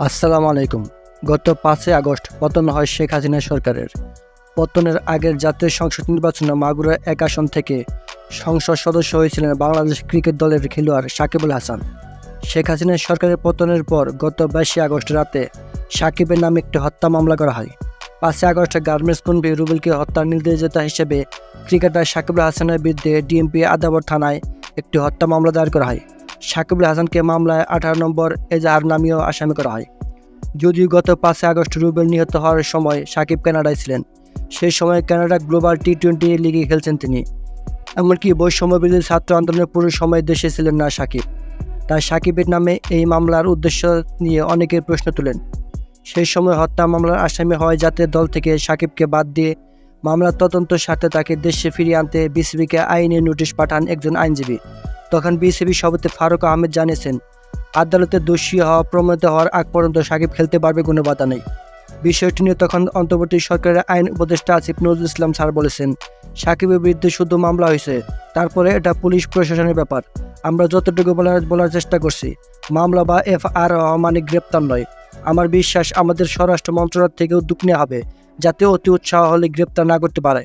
আসসালামু আলাইকুম। গত 5 আগস্ট পতন হয় শেখ হাসিনা সরকারের। পতনের আগের জাতীয় সংসদ নির্বাচনে মাগুরা 1 আসন থেকে সংসদ সদস্য হয়েছিলেন বাংলাদেশ ক্রিকেট দলের খেলোয়াড় সাকিব আল হাসান। শেখ হাসিনা সরকারের পতনের পর গত 22 আগস্ট রাতে সাকিবের নামে একটি হত্যা মামলা করা হয়। 5 আগস্টে গার্মেন্টস কর্মী রুবেলকে হত্যার নির্দেশদাতা হিসেবে ক্রিকেটার সাকিব আল হাসানের বিরুদ্ধে ডিএমপি আদাবর থানায় একটি হত্যা মামলা দায়ের করা হয়। সাকিব আল হাসানকে মামলায় 18 নম্বর এজাহার নামেও আসামি করা হয়। যদিও গত 5 আগস্ট রুবেল নিহত হওয়ার সময় সাকিব কানাডায় ছিলেন। সেই সময় কানাডা গ্লোবাল টি-20 লিগে খেলছেন তিনি। এমনকি বৈষম্যবিরোধী ছাত্র আন্দোলনের পুরো সময় দেশে ছিলেন না সাকিব। তাই সাকিবের নামে এই মামলার উদ্দেশ্য নিয়ে অনেকের প্রশ্ন তোলেন। সেই সময় হত্যা মামলার আসামি হয় যাতে দল থেকে সাকিবকে বাদ দিয়ে মামলার তদন্ত স্বার্থে তাকে দেশে ফিরিয়ে আনতে বিসিবিকে আইনি নোটিশ পাঠান একজন আইনজীবী। তখন বিসিবি সভাপতি ফারুক আহমেদ জানিয়েছেন, আদালতে দোষী হওয়া প্রমাণিত হওয়ার আগ পর্যন্ত সাকিব খেলতে পারবে, কোনো বাধা নেই। বিষয়টি নিয়ে তখন অন্তর্বর্তী সরকারের আইন উপদেষ্টা আসিফ নজরুল ইসলাম স্যার বলেছেন, সাকিবের বিরুদ্ধে শুধু মামলা হয়েছে, তারপরে এটা পুলিশ প্রশাসনের ব্যাপার। আমরা যতটুকু বলার চেষ্টা করছি, মামলা বা এফআইআর মানে গ্রেপ্তার নয়। আমার বিশ্বাস আমাদের স্বরাষ্ট্র মন্ত্রণালয় থেকে উদ্যোগ নেওয়া হবে যাতে অতি উৎসাহ হলে গ্রেপ্তার না করতে পারে।